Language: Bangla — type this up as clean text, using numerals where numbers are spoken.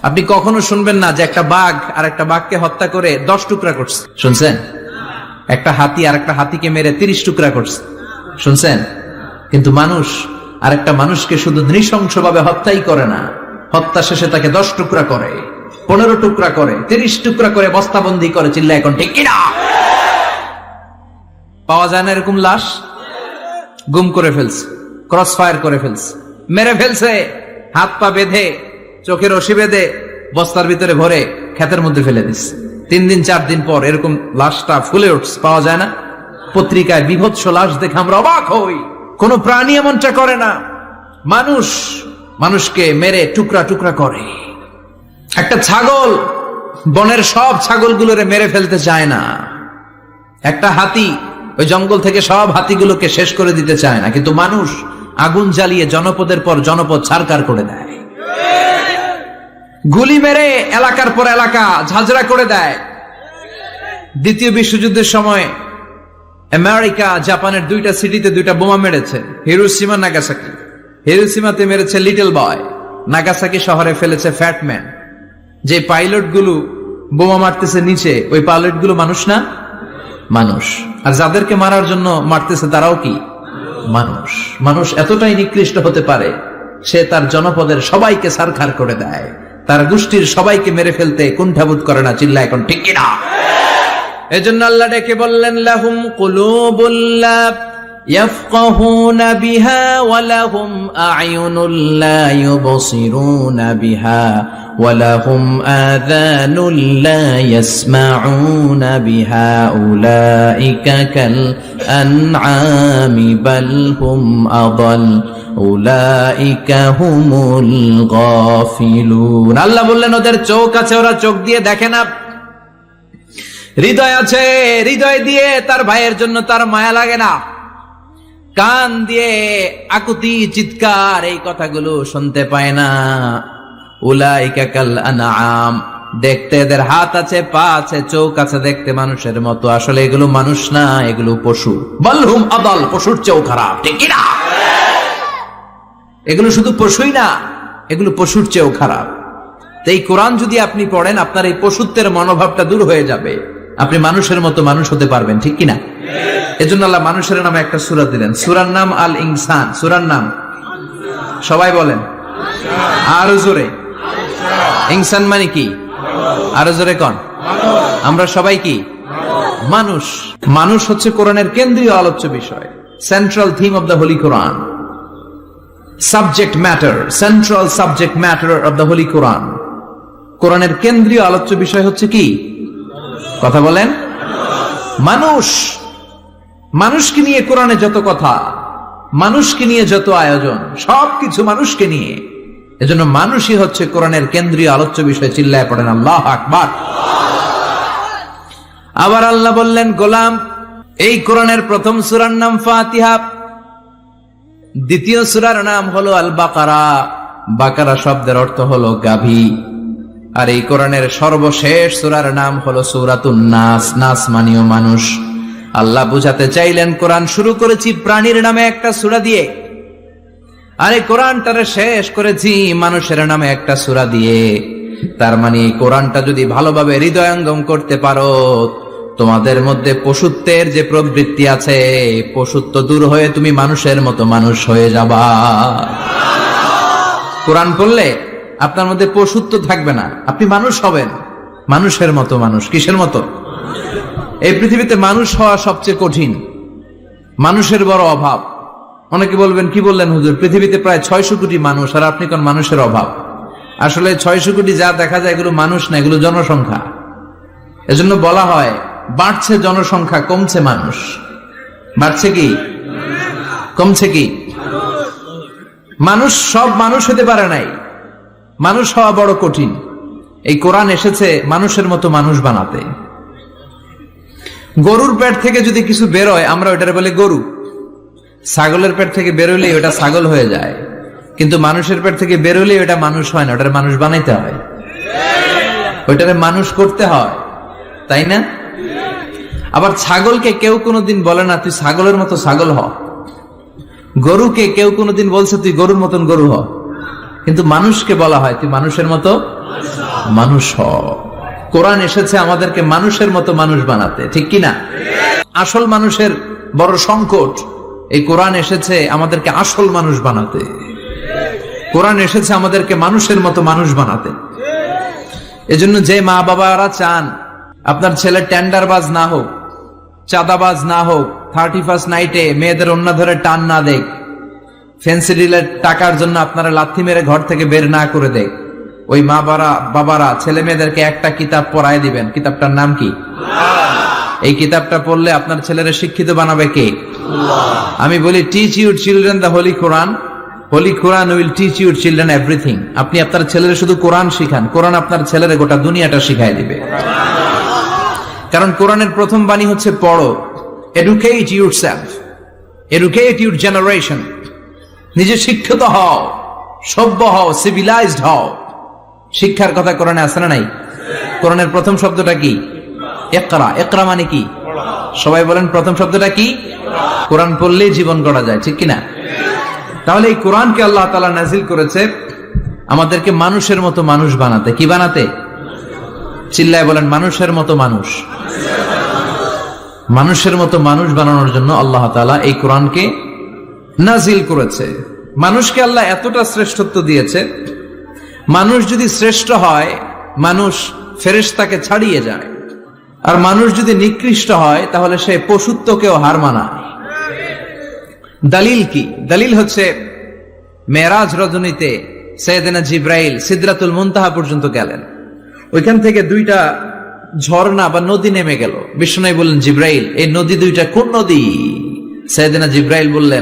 আপনি কখনো শুনবেন না যে একটা বাঘ আর একটা বাঘকে হত্যা করে 10 টুকরা করছে, শুনছেন? একটা হাতি আর একটা হাতিকে মেরে 30 টুকরা করছে, শুনছেন? কিন্তু মানুষ আর একটা মানুষকে শুধু নৃশংসভাবে হত্যাই করে না, হত্যা শেষে তাকে 10 টুকরা করে, 15 টুকরা করে, 30 টুকরা করে বস্তাবন্দি করে। চিল্লা এখন ঠিক কিনা? পাওয়া যায় না এরকম লাশ? গুম করে ফেলছে, ক্রস ফায়ার করে ফেলছে, মেরে ফেলছে, হাত পা বেঁধে, চোখের রশি বেঁধে বস্তার ভিতরে ভরে ক্ষেতের মধ্যে ফেলে দিচ্ছে। 3 দিন 4 দিন পর এরকম লাশটা ফুলে উঠছে, পাওয়া যায় না? পত্রিকায় বিভৎস লাশ দেখে আমরা অবাক হই। কোন প্রাণী এমনটা করে না। মানুষ মানুষকে মেরে টুকরা টুকরা করে। একটা ছাগল বনের সব ছাগলগুলোরে মেরে ফেলতে চায় না। একটা হাতি ওই জঙ্গল থেকে সব হাতিগুলোকে শেষ করে দিতে চায় না, কিন্তু মানুষ আগুন জ্বালিয়ে জনপদের পর জনপদ ছারকার করে দেয়, গুলি মেরে এলাকার পর এলাকা ঝাঁঝরা করে দেয়। দ্বিতীয় বিশ্বযুদ্ধের সময় আমেরিকা জাপানের 2টা সিটিতে 2টা বোমা মেরেছে, হিরোশিমা নাগাসাকি। হিরোশিমাতে মেরেছে লিটল বয়, নাগাসাকি শহরে ফেলেছে ফ্যাট ম্যান। যে পাইলট গুলো বোমা মারতেছে নিচে, ওই পাইলট গুলো মানুষ না? মানুষ। আর যাদেরকে মারার জন্য মারতেছে তারাও কি মানুষ। মানুষ এতটাই নিকৃষ্ট হতে পারে, সে তার জনপদের সবাইকে ছারখার করে দেয়, তার গোষ্ঠীর সবাইকে মেরে ফেলতে কুণ্ঠাবোধ করে না। চিল্লা এখন ঠিক কিনা? এজন্য আল্লাহ ডেকে বললেন, লাহুম কুলুবুল লা ইয়াফকাহুনা বিহা ওয়া লাহুম আ'য়ুনুল লা ইউবসিরুনা বিহা ওয়া লাহুম আযানুল লা ইয়াসমাউনা বিহা উলাইকা কাল আনআমি বাল হুম আদাল উলাইকা হুমুল গাফিলুন। আল্লাহ বললেন, ওদের চোখ আছে, ওরা চোখ দিয়ে দেখে না। হৃদয় আছে, হৃদয় দিয়ে তার ভাইয়ের জন্য তার মায়া লাগে না। কান দিয়ে আকুতি চিৎকার এই কথাগুলো শুনতে পায় না। উলাইকা কাল আনআম, দেখতে এদের হাত আছে, পা আছে, চোখ আছে, দেখতে মানুষের মতো, আসলে এগুলো মানুষ না, এগুলো পশু। বালহুম আদাল, পশুর চেয়েও খারাপ। ঠিক কি না? এগুলো শুধু পশুই না, এগুলো পশুর চেয়েও খারাপ। এই কোরআন যদি আপনি পড়েন, আপনার এই পশুত্বের মনোভাবটা দূর হয়ে যাবে, আপনি মানুষের মতো মানুষ হতে পারবেন। ঠিক কিনা? এজন্য আল্লাহ মানুষের নামে একটা সূরা দিলেন, সূরার নাম আল ইনসান। সূরার নাম সবাই বলেন আরো জোরে। ইনসান মানে কি? আরো জোরে কোন? আমরা সবাই কি মানুষ। মানুষ হচ্ছে কোরআনের কেন্দ্রীয় আলোচ্য বিষয়, central theme of the holy Quran, subject matter, central subject matter of the holy Quran. কোরআনের কেন্দ্রীয় আলোচ্য বিষয় হচ্ছে কি? কথা বলেন। মানুষ। মানুষকে নিয়ে কোরআনে যত কথা, মানুষকে নিয়ে যত আয়োজন, সবকিছু মানুষকে নিয়ে। এজন্য মানুষই হচ্ছে কোরআনের কেন্দ্রীয় আলোচ্য বিষয়। চিল্লায় পড়েন আল্লাহু আকবার। আবার আল্লাহ বললেন, গোলাম, এই কোরআনের প্রথম সূরার নাম ফাতিহা, দ্বিতীয় সূরার নাম হলো আল বাকারা। বাকারা শব্দের অর্থ হলো গাভী। আর এই কোরআনের সর্বশেষ সূরার নাম হলো সূরাতুন নাস। নাস মানেও মানুষ। আল্লাহ বুঝাতে চাইলেন, কোরআন শুরু করেছি প্রাণীর নামে একটা সূরা দিয়ে, আর এই কোরআনটারে শেষ করেছি মানুষের নামে একটা সূরা দিয়ে। তার মানে এই কোরআনটা যদি ভালোভাবে হৃদয়ঙ্গম করতে পারো, তোমাদের মধ্যে পশুত্বের যে প্রবৃত্তি আছে, পশুত্ব দূর হয়ে তুমি মানুষের মতো মানুষ হয়ে যাবা। কোরআন পড়লে আপনার মধ্যে পশুত্ব থাকবে না, আপনি মানুষ হবেন, মানুষের মতো মানুষ। কিসের মতো? এই পৃথিবীতে মানুষ হওয়া সবচেয়ে কঠিন, মানুষের বড় অভাব। অনেকে বলবেন, কি বললেন হুজুর, পৃথিবীতে প্রায় 600 কোটি মানুষ, আর আপনি কোন মানুষের অভাব? আসলে 600 কোটি যা দেখা যায় এগুলো মানুষ না, এগুলো জনসংখ্যা। এজন্য বলা হয়, বাড়ছে জনসংখ্যা, কমছে মানুষ। বাড়ছে কি কমছে কি? মানুষ সব মানুষ হতে পারে নাই, মানুষ হওয়া বড় কঠিন। এই কোরআন এসেছে মানুষের মতো মানুষ বানাতে। গরুর পেট থেকে যদি কিছু বেরোয়, আমরা ওইটারে বলি গরু। ছাগলের পেট থেকে বেরোলে ওটা ছাগল হয়ে যায়, কিন্তু মানুষের পেট থেকে বেরোলে ওটা মানুষ হয় না, ওটারে মানুষ বানাইতে হয়, ওইটারে মানুষ করতে হয়, তাই না? আবার ছাগলকে কেউ কোনোদিন বলে না তুই ছাগলের মতো ছাগল হ। গরুকে কেউ কোনোদিন বলছে তুই গরুর মতন গরু হ। কিন্তু মানুষকে বলা হয় তুই মানুষের মতো মানুষ হ। কোরআন এসেছে আমাদেরকে মানুষের মতো মানুষ বানাতে, ঠিক কিনা? আসল মানুষের বড় সংকট, এই কোরআন এসেছে আমাদেরকে আসল মানুষ বানাতে। কোরআন এসেছে আমাদেরকে মানুষের মতো মানুষ বানাতে। এজন্য যে মা বাবারা চান আপনার ছেলে টেন্ডারবাজ না হোক, চাঁদাবাজ না হোক, 31st নাইটে মেয়েদের অন্য ধরে টান না দেখ, ফেন্সি ডিলের টাকার জন্য আপনারা লাথি মেরে ঘর থেকে বের না করে দেখ, ওই মা বাবারা ছেলে মেয়েদেরকে একটা কিতাব পড়ায় দিবেন। কিতাবটার নাম কি? এই কিতাবটা পড়লে আপনার ছেলেরা শিক্ষিত বানাবে কে? আমি বলি teach your children the holy Quran, holy Quran will teach your children everything. আপনি আপনার ছেলেরা শুধু কোরআন শিখান, কোরআন আপনার ছেলেরা গোটা দুনিয়াটা শিখাই দিবে। কারণ কোরআনের প্রথম বাণী হচ্ছে পড়ো, educate yourself, educate your generation. নিজে শিক্ষিত হও, সভ্য হও, সিভিলাইজড হও। শিক্ষার কথা কোরআনে আছে না নাই? কোরআনের প্রথম শব্দটা কি? ইকরা। ইকরা মানে কি? সবাই বলেন প্রথম শব্দটা কি? কোরআন পড়লেই জীবন গড়া যায়, ঠিক কিনা? তাহলে এই কোরআনকে আল্লাহ তাআলা নাজিল করেছে আমাদেরকে মানুষের মতো মানুষ বানাতে। কি বানাতে? চিল্লায় বলেন মানুষের মতো মানুষ। মানুষের মতো মানুষ বানানোর জন্য আল্লাহ তাআলা এই কোরআনকে নাজিল করেছে। মানুষকে আল্লাহ এতটা শ্রেষ্ঠত্ব দিয়েছে, মানুষ যদি শ্রেষ্ঠ হয় মানুষ ফেরেশতাকে ছাড়িয়ে যায়, আর মানুষ যদি নিকৃষ্ট হয় তাহলে সে পশুত্বকেও হার মানায়। দলিল কি? দলিল হচ্ছে মেরাজ রজনীতে সাইয়েদনা জিবরাইল সিদরাতুল মুনতাহা পর্যন্ত গেলেন, ওইখান থেকে দুইটা ঝর্ণা বা নদী নেমে গেল। বিষ্ণু বললেন জিবরাইল এই নদী দুইটা কোন নদী? সাইয়েদনা জিবরাইল বললেন